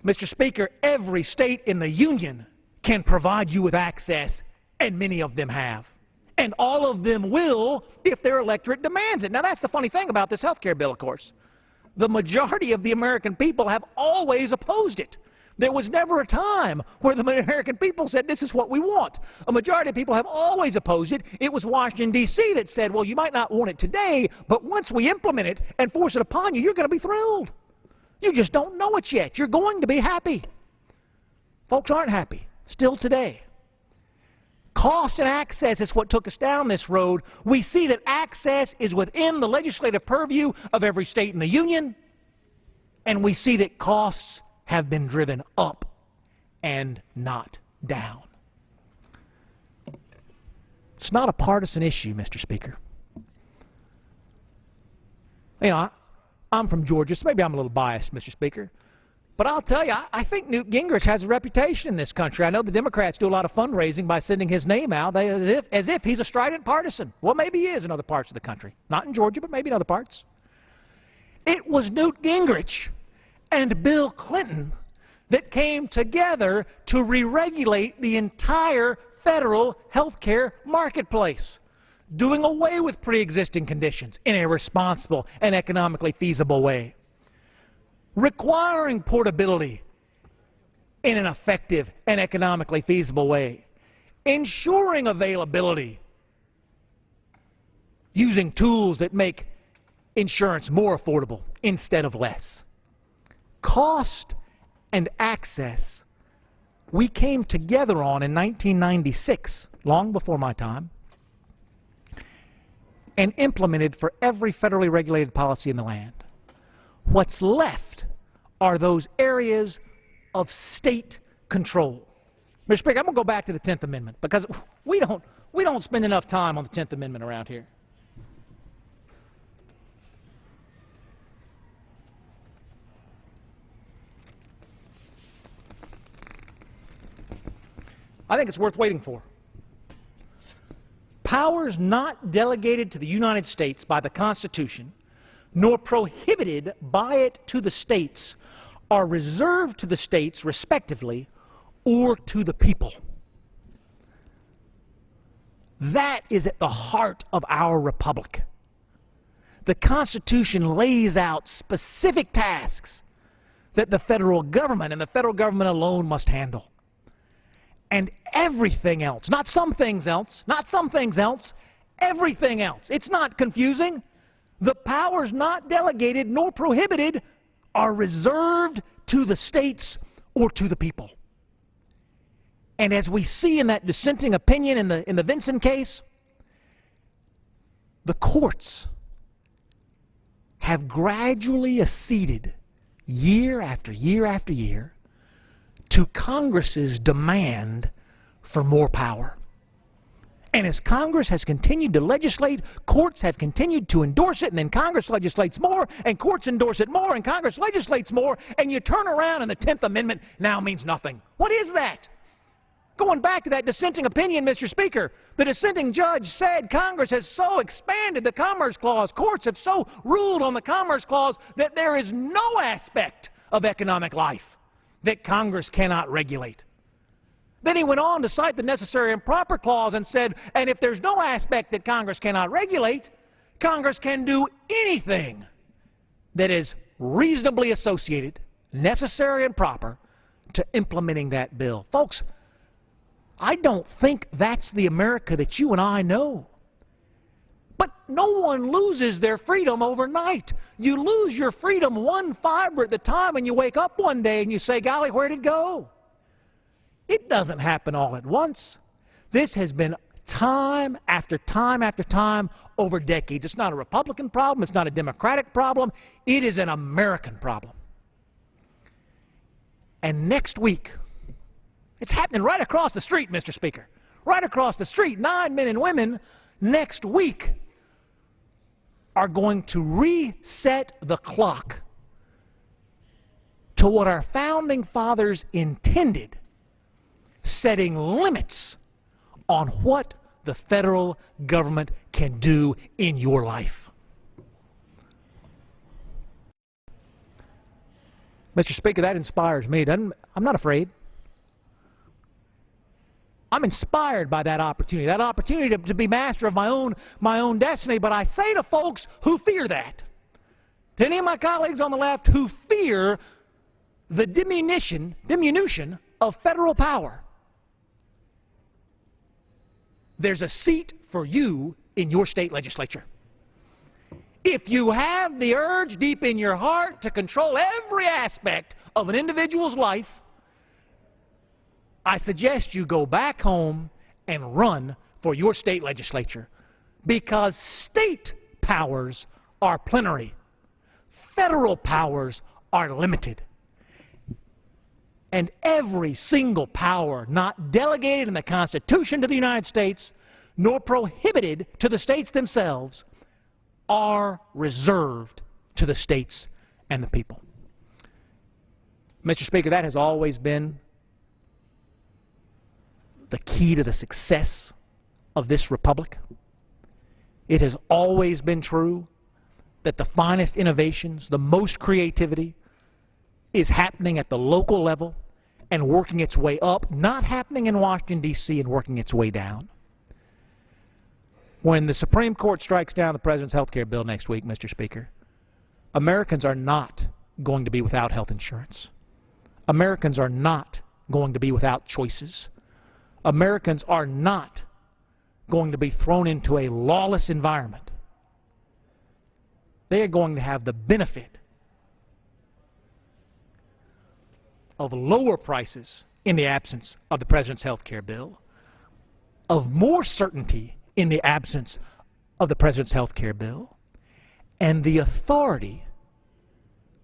Mr. Speaker, every state in the Union can provide you with access, and many of them have. And all of them will if their electorate demands it. Now, that's the funny thing about this health care bill, of course. The majority of the American people have always opposed it. There was never a time where the American people said, this is what we want. A majority of people have always opposed it. It was Washington, D.C. that said, well, you might not want it today, but once we implement it and force it upon you, you're going to be thrilled. You just don't know it yet. You're going to be happy. Folks aren't happy, still today. Cost and access is what took us down this road. We see that access is within the legislative purview of every state in the Union, and we see that costs have been driven up and not down. It's not a partisan issue, Mr. Speaker. You know, I'm from Georgia, so maybe I'm a little biased, Mr. Speaker. But I'll tell you, I think Newt Gingrich has a reputation in this country. I know the Democrats do a lot of fundraising by sending his name out as if he's a strident partisan. Well, maybe he is in other parts of the country. Not in Georgia, but maybe in other parts. It was Newt Gingrich and Bill Clinton that came together to re-regulate the entire federal health care marketplace, doing away with pre-existing conditions in a responsible and economically feasible way, requiring portability in an effective and economically feasible way, ensuring availability using tools that make insurance more affordable instead of less. Cost and access we came together on in 1996, long before my time, and implemented for every federally regulated policy in the land. What's left are those areas of state control. Mr. Speaker, I'm going to go back to the 10th Amendment because we don't spend enough time on the 10th Amendment around here. I think it's worth waiting for. Powers not delegated to the United States by the Constitution, nor prohibited by it to the states, are reserved to the states, respectively, or to the people. That is at the heart of our republic. The Constitution lays out specific tasks that the federal government and the federal government alone must handle. And everything else, not some things else, not some things else, everything else. It's not confusing. The powers not delegated nor prohibited are reserved to the states or to the people. And as we see in that dissenting opinion in the Vinson case, the courts have gradually acceded year after year after year to Congress's demand for more power. And as Congress has continued to legislate, courts have continued to endorse it, and then Congress legislates more, and courts endorse it more, and Congress legislates more, and you turn around and the 10th Amendment now means nothing. What is that? Going back to that dissenting opinion, Mr. Speaker, the dissenting judge said Congress has so expanded the Commerce Clause, courts have so ruled on the Commerce Clause that there is no aspect of economic life that Congress cannot regulate. Then he went on to cite the Necessary and Proper Clause and said, and if there's no aspect that Congress cannot regulate, Congress can do anything that is reasonably associated, necessary and proper, to implementing that bill. Folks, I don't think that's the America that you and I know. But no one loses their freedom overnight. You lose your freedom one fiber at a time, and you wake up one day and you say, golly, where'd it go? It doesn't happen all at once. This has been time after time after time over decades. It's not a Republican problem. It's not a Democratic problem. It is an American problem. And next week, it's happening right across the street, Mr. Speaker. Right across the street, 9 men and women next week are going to reset the clock to what our founding fathers intended, setting limits on what the federal government can do in your life. Mr. Speaker, that inspires me. I'm not afraid. I'm inspired by that opportunity to be master of my own destiny. But I say to folks who fear that, to any of my colleagues on the left who fear the diminution of federal power, there's a seat for you in your state legislature. If you have the urge deep in your heart to control every aspect of an individual's life, I suggest you go back home and run for your state legislature, because state powers are plenary. Federal powers are limited. And every single power not delegated in the Constitution to the United States, nor prohibited to the states themselves, are reserved to the states and the people. Mr. Speaker, that has always been the key to the success of this republic. It has always been true that the finest innovations, the most creativity, is happening at the local level and working its way up, not happening in Washington, D.C. and working its way down. When the Supreme Court strikes down the President's health care bill next week, Mr. Speaker, Americans are not going to be without health insurance. Americans are not going to be without choices. Americans are not going to be thrown into a lawless environment. They are going to have the benefit of lower prices in the absence of the President's health care bill, of more certainty in the absence of the President's health care bill, and the authority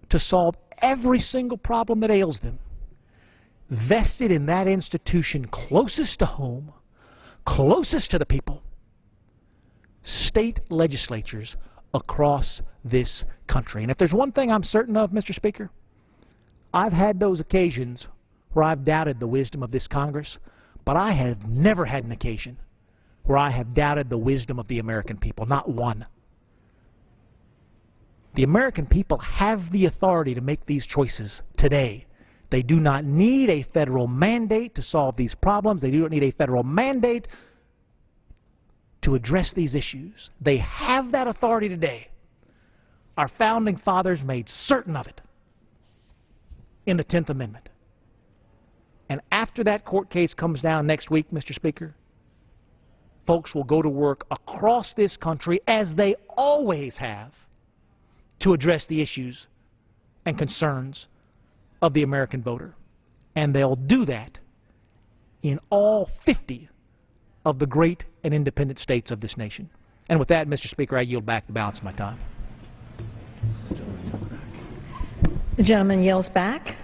to solve every single problem that ails them, vested in that institution closest to home, closest to the people, state legislatures across this country. And if there's one thing I'm certain of, Mr. Speaker, I've had those occasions where I've doubted the wisdom of this Congress, but I have never had an occasion where I have doubted the wisdom of the American people, not one. The American people have the authority to make these choices today. They do not need a federal mandate to solve these problems. They do not need a federal mandate to address these issues. They have that authority today. Our founding fathers made certain of it in the 10th Amendment. And after that court case comes down next week, Mr. Speaker, folks will go to work across this country, as they always have, to address the issues and concerns of the American voter. And they'll do that in all 50 of the great and independent states of this nation. And with that, Mr. Speaker, I yield back the balance of my time. The gentleman yields back.